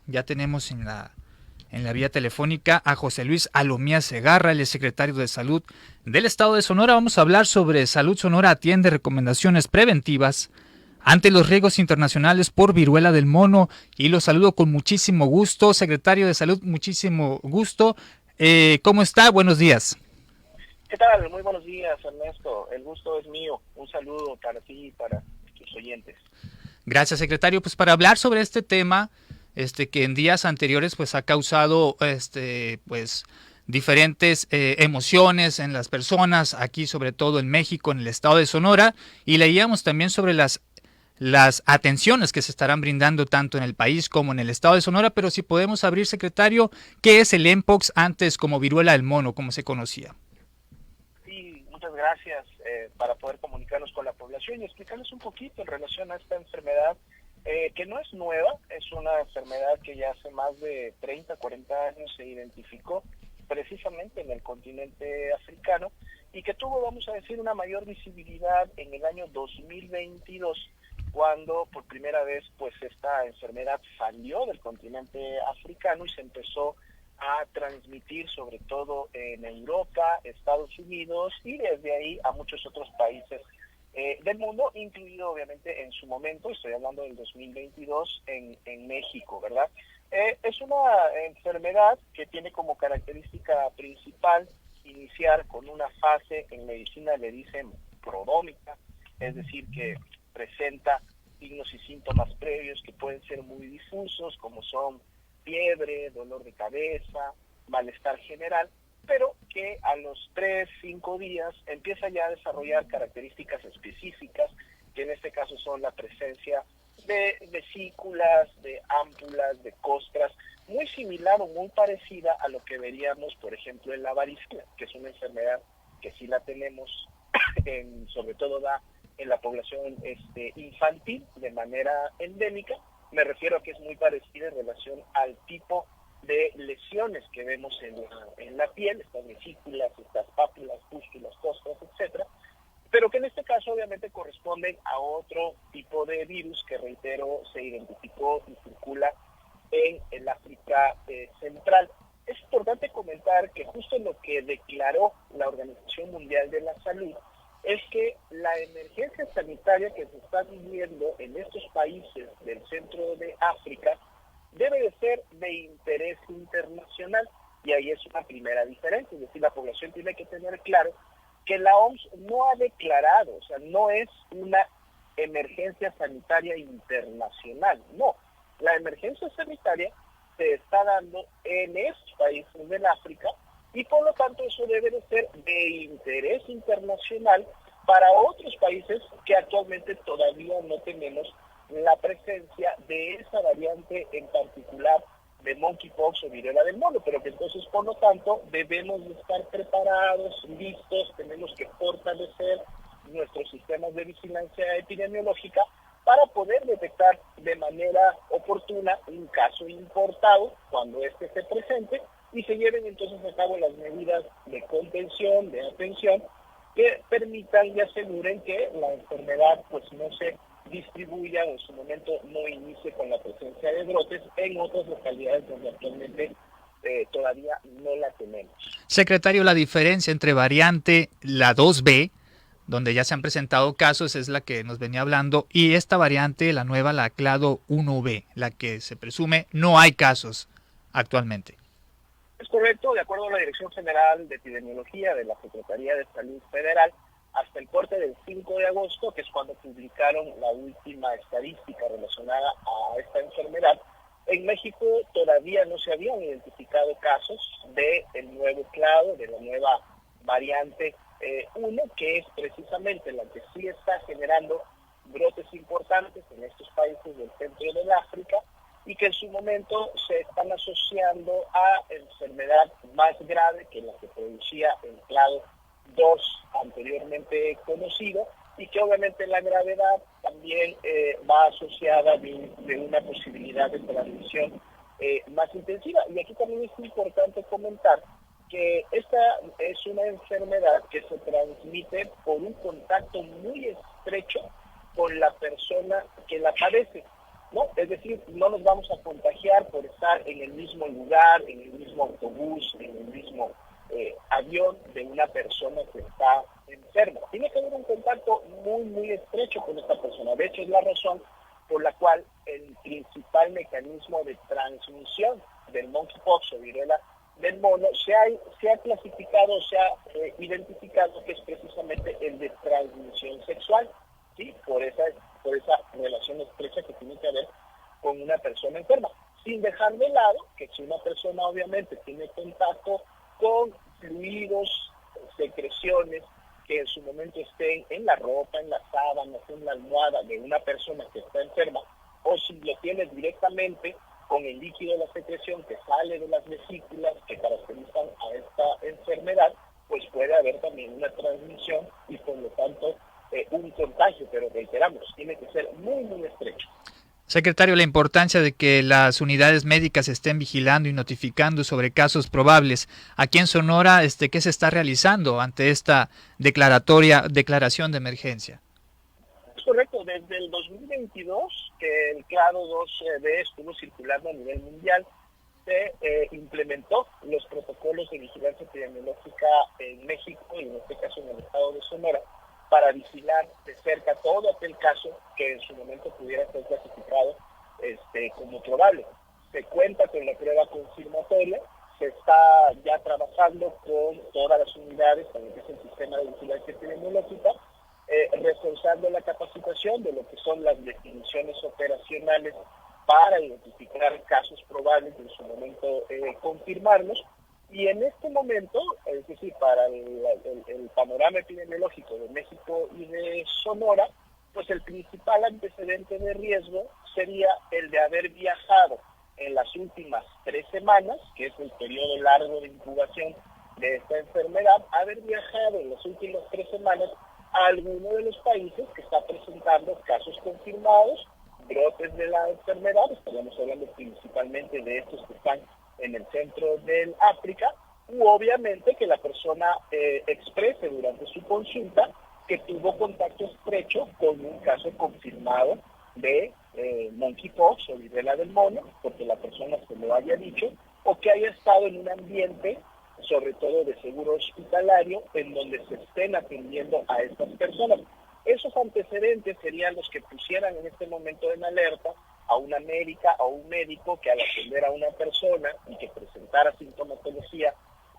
Ya tenemos en la vía telefónica a José Luis Alomía Segarra, el secretario de Salud del Estado de Sonora. Vamos a hablar sobre Salud Sonora atiende recomendaciones preventivas ante los riesgos internacionales por viruela del mono, y lo saludo con muchísimo gusto. Secretario de Salud, muchísimo gusto. ¿Cómo está? Buenos días. ¿Qué tal? Muy buenos días, Ernesto. El gusto es mío. Un saludo para ti y para tus oyentes. Gracias, secretario. Pues para hablar sobre este tema, que en días anteriores pues ha causado pues diferentes emociones en las personas, aquí sobre todo en México, en el estado de Sonora, y leíamos también sobre las atenciones que se estarán brindando tanto en el país como en el estado de Sonora. Pero si podemos abrir, secretario, ¿qué es el Mpox antes como viruela del mono, como se conocía? Sí, muchas gracias para poder comunicarnos con la población y explicarles un poquito en relación a esta enfermedad que no es nueva, es una enfermedad que ya hace más de 30, 40 años se identificó precisamente en el continente africano y que tuvo, vamos a decir, una mayor visibilidad en el año 2022, cuando por primera vez pues esta enfermedad salió del continente africano y se empezó a transmitir sobre todo en Europa, Estados Unidos y desde ahí a muchos otros países del mundo, incluido obviamente en su momento, estoy hablando del 2022, en México, ¿verdad? Es una enfermedad que tiene como característica principal iniciar con una fase, en medicina le dicen prodómica, es decir, que presenta signos y síntomas previos que pueden ser muy difusos, como son fiebre, dolor de cabeza, malestar general, pero que a los 3, 5 días empieza ya a desarrollar características específicas, que en este caso son la presencia de vesículas, de ámpulas, de costras, muy similar o muy parecida a lo que veríamos, por ejemplo, en la varicela, que es una enfermedad que sí la tenemos, sobre todo da en la población infantil de manera endémica. Me refiero a que es muy parecida en relación al tipo de lesiones que vemos en la piel, estas vesículas, estas pápulas, pústulas, costras, etcétera, pero que en este caso obviamente corresponden a otro tipo de virus que, reitero, se identificó y circula en el África Central. Es importante comentar que justo lo que declaró la Organización Mundial de la Salud es que la emergencia sanitaria que se está viviendo en estos países del centro de África debe de ser de interés internacional, y ahí es una primera diferencia, es decir, la población tiene que tener claro que la OMS no ha declarado, o sea, no es una emergencia sanitaria internacional, no, la emergencia sanitaria se está dando en estos países del África y por lo tanto eso debe de ser de interés internacional para otros países que actualmente todavía no tenemos la presencia de esa variante en particular de monkeypox o viruela del mono, pero que entonces por lo tanto debemos de estar preparados, listos, tenemos que fortalecer nuestros sistemas de vigilancia epidemiológica para poder detectar de manera oportuna un caso importado cuando éste se presente y se lleven entonces a cabo las medidas de contención, de atención, que permitan y aseguren que la enfermedad pues no se distribuya o en su momento no inicie con la presencia de brotes en otras localidades donde actualmente todavía no la tenemos. Secretario, la diferencia entre variante, la 2B, donde ya se han presentado casos, es la que nos venía hablando, y esta variante, la nueva, la clado 1B, la que se presume no hay casos actualmente. Es correcto, de acuerdo a la Dirección General de Epidemiología de la Secretaría de Salud Federal, hasta el corte del 5 de agosto, que es cuando publicaron la última estadística relacionada a esta enfermedad, en México todavía no se habían identificado casos del nuevo clado, de la nueva variante 1, que es precisamente la que sí está generando brotes importantes en estos países del centro del África y que en su momento se están asociando a enfermedad más grave que la que producía el clado 2 anteriormente conocido, y que obviamente la gravedad también va asociada de una posibilidad de transmisión más intensiva. Y aquí también es importante comentar que esta es una enfermedad que se transmite por un contacto muy estrecho con la persona que la padece. ¿no? Es decir, no nos vamos a contagiar por estar en el mismo lugar, en el mismo autobús, en el mismo avión de una persona que está enferma. Tiene que haber un contacto muy estrecho con esta persona. De hecho, es la razón por la cual el principal mecanismo de transmisión del monkeypox o viruela del mono se ha clasificado, se ha identificado que es precisamente el de transmisión sexual, ¿sí? Por esa relación estrecha que tiene que haber con una persona enferma, sin dejar de lado que si una persona obviamente tiene contacto con fluidos, secreciones que en su momento estén en la ropa, en las sábanas, en la almohada de una persona que está enferma, o si lo tienes directamente con el líquido de la secreción que sale de las vesículas que caracterizan a esta enfermedad, pues puede haber también una transmisión y por lo tanto un contagio, pero reiteramos, tiene que ser muy estrecho. Secretario, la importancia de que las unidades médicas estén vigilando y notificando sobre casos probables. Aquí en Sonora, ¿qué se está realizando ante esta declaración de emergencia? Es correcto, desde el 2022, que el claro 2B estuvo circulando a nivel mundial, se implementó los protocolos de vigilancia epidemiológica en México y en este caso en el estado de Sonora, para vigilar de cerca todo aquel caso que en su momento pudiera ser clasificado como probable. Se cuenta con la prueba confirmatoria, se está ya trabajando con todas las unidades, también que es el sistema de vigilancia epidemiológica, reforzando la capacitación de lo que son las definiciones operacionales para identificar casos probables y en su momento confirmarlos. Y en este momento, es decir, para el panorama epidemiológico de México y de Sonora, pues el principal antecedente de riesgo sería el de haber viajado en las últimas 3 semanas, que es el periodo largo de incubación de esta enfermedad, haber viajado en las últimas 3 semanas a alguno de los países que está presentando casos confirmados, brotes de la enfermedad. Estaríamos hablando principalmente de estos que están en el centro del África, u obviamente que la persona exprese durante su consulta que tuvo contacto estrecho con un caso confirmado de monkeypox o viruela del mono, porque la persona se lo haya dicho, o que haya estado en un ambiente, sobre todo de seguro hospitalario, en donde se estén atendiendo a estas personas. Esos antecedentes serían los que pusieran en este momento en alerta a una médica o un médico que al atender a una persona y que presentara sintomatología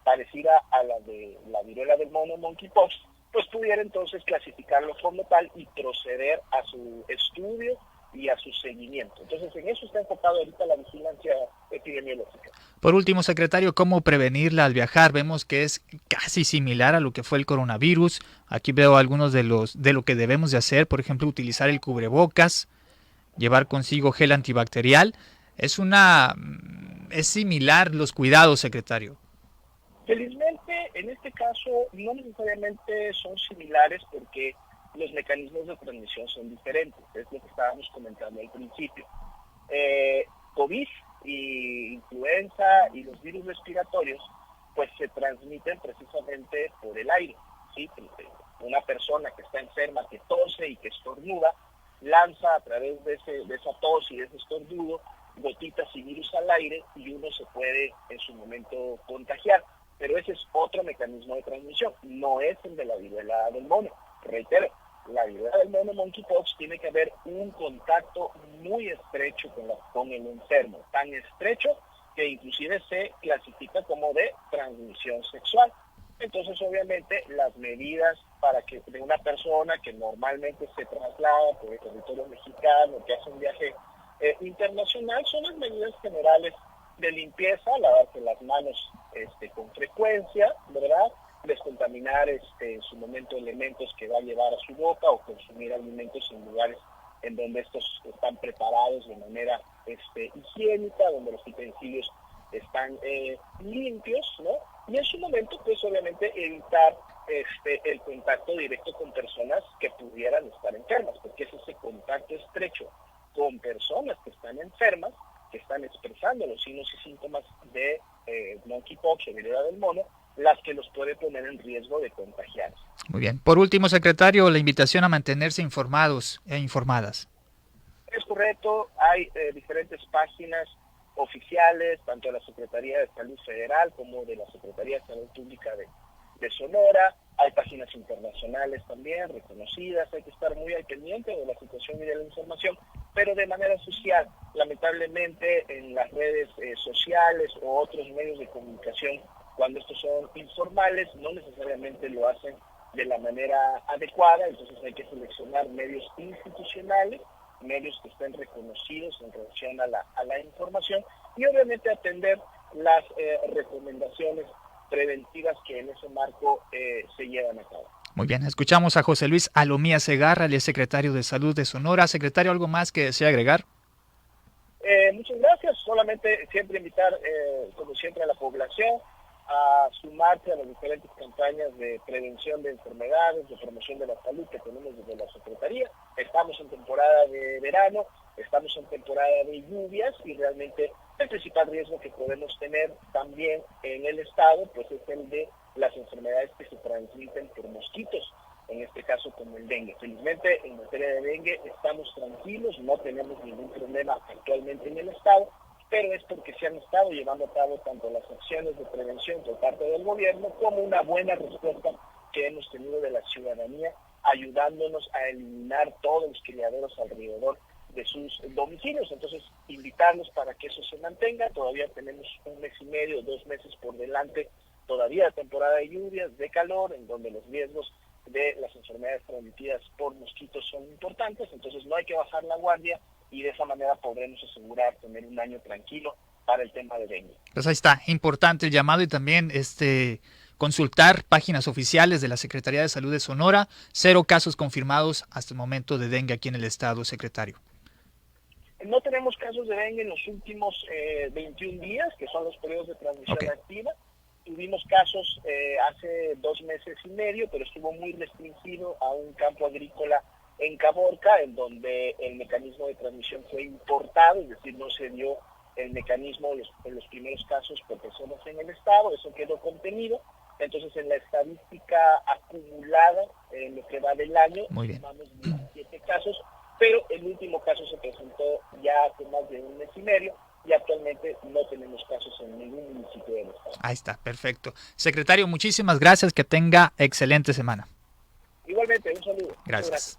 parecida a la de la viruela del mono monkeypox, pues pudiera entonces clasificarlo como tal y proceder a su estudio y a su seguimiento. Entonces, en eso está enfocado ahorita la vigilancia epidemiológica. Por último, secretario, ¿cómo prevenirla al viajar? Vemos que es casi similar a lo que fue el coronavirus. Aquí veo algunos de lo que debemos de hacer, por ejemplo, utilizar el cubrebocas, llevar consigo gel antibacterial. Es similar los cuidados, secretario. Felizmente, en este caso, no necesariamente son similares porque los mecanismos de transmisión son diferentes, es lo que estábamos comentando al principio. COVID y influenza y los virus respiratorios, pues se transmiten precisamente por el aire, ¿sí? Una persona que está enferma, que tose y que estornuda, lanza a través de esa tos y de ese estornudo gotitas y virus al aire y uno se puede en su momento contagiar. Pero ese es otro mecanismo de transmisión, no es el de la viruela del mono. Reitero, la viruela del mono monkeypox tiene que haber un contacto muy estrecho con el enfermo, tan estrecho que inclusive se clasifica como de transmisión sexual. Entonces, obviamente, las medidas para que de una persona que normalmente se traslada por el territorio mexicano, que hace un viaje internacional, son las medidas generales de limpieza, lavarse las manos con frecuencia, ¿verdad? Descontaminar en su momento elementos que va a llevar a su boca o consumir alimentos en lugares en donde estos están preparados de manera higiénica, donde los utensilios están limpios, ¿no? Y en su momento, pues obviamente evitar el contacto directo con personas que pudieran estar enfermas, porque es ese contacto estrecho con personas que están enfermas, que están expresando los signos y síntomas de monkeypox o viruela del mono, las que los puede poner en riesgo de contagiarse. Muy bien. Por último, secretario, la invitación a mantenerse informados e informadas. Es correcto, hay diferentes páginas oficiales, tanto de la Secretaría de Salud Federal como de la Secretaría de Salud Pública de Sonora. Hay páginas internacionales también reconocidas, hay que estar muy al pendiente de la situación y de la información, pero de manera social. Lamentablemente en las redes sociales o otros medios de comunicación, cuando estos son informales, no necesariamente lo hacen de la manera adecuada, entonces hay que seleccionar medios institucionales, medios que estén reconocidos en relación a la información y obviamente atender las recomendaciones preventivas que en ese marco se llevan a cabo. Muy bien, escuchamos a José Luis Alomía Segarra, el ex secretario de Salud de Sonora. Secretario, ¿algo más que desea agregar? Muchas gracias, solamente siempre invitar, como siempre, a la población a sumarse a las diferentes campañas de prevención de enfermedades, de promoción de la salud que tenemos desde la Secretaría. Estamos en temporada de verano, estamos en temporada de lluvias y realmente el principal riesgo que podemos tener también en el estado pues es el de las enfermedades que se transmiten por mosquitos, en este caso como el dengue. Felizmente en materia de dengue estamos tranquilos, no tenemos ningún problema actualmente en el estado, pero es porque se han estado llevando a cabo tanto las acciones de prevención por parte del gobierno como una buena respuesta que hemos tenido de la ciudadanía, ayudándonos a eliminar todos los criaderos alrededor de sus domicilios. Entonces, invitarlos para que eso se mantenga. Todavía tenemos 1 mes y medio, 2 meses por delante, todavía temporada de lluvias, de calor, en donde los riesgos de las enfermedades transmitidas por mosquitos son importantes, entonces no hay que bajar la guardia y de esa manera podremos asegurar tener un año tranquilo para el tema de dengue. Pues ahí está, importante el llamado y también consultar páginas oficiales de la Secretaría de Salud de Sonora. 0 casos confirmados hasta el momento de dengue aquí en el estado, secretario. No tenemos casos de dengue en los últimos 21 días, que son los periodos de transmisión activa. Tuvimos casos hace 2 meses y medio, pero estuvo muy restringido a un campo agrícola en Caborca, en donde el mecanismo de transmisión fue importado, es decir, no se dio el mecanismo en los primeros casos por personas en el estado, eso quedó contenido. Entonces, en la estadística acumulada, en lo que va del año, sumamos 17 casos, pero el último caso se presentó ya hace más de 1 mes y medio, y actualmente no tenemos casos en ningún municipio del estado. Ahí está, perfecto. Secretario, muchísimas gracias, que tenga excelente semana. Igualmente, un saludo. Gracias.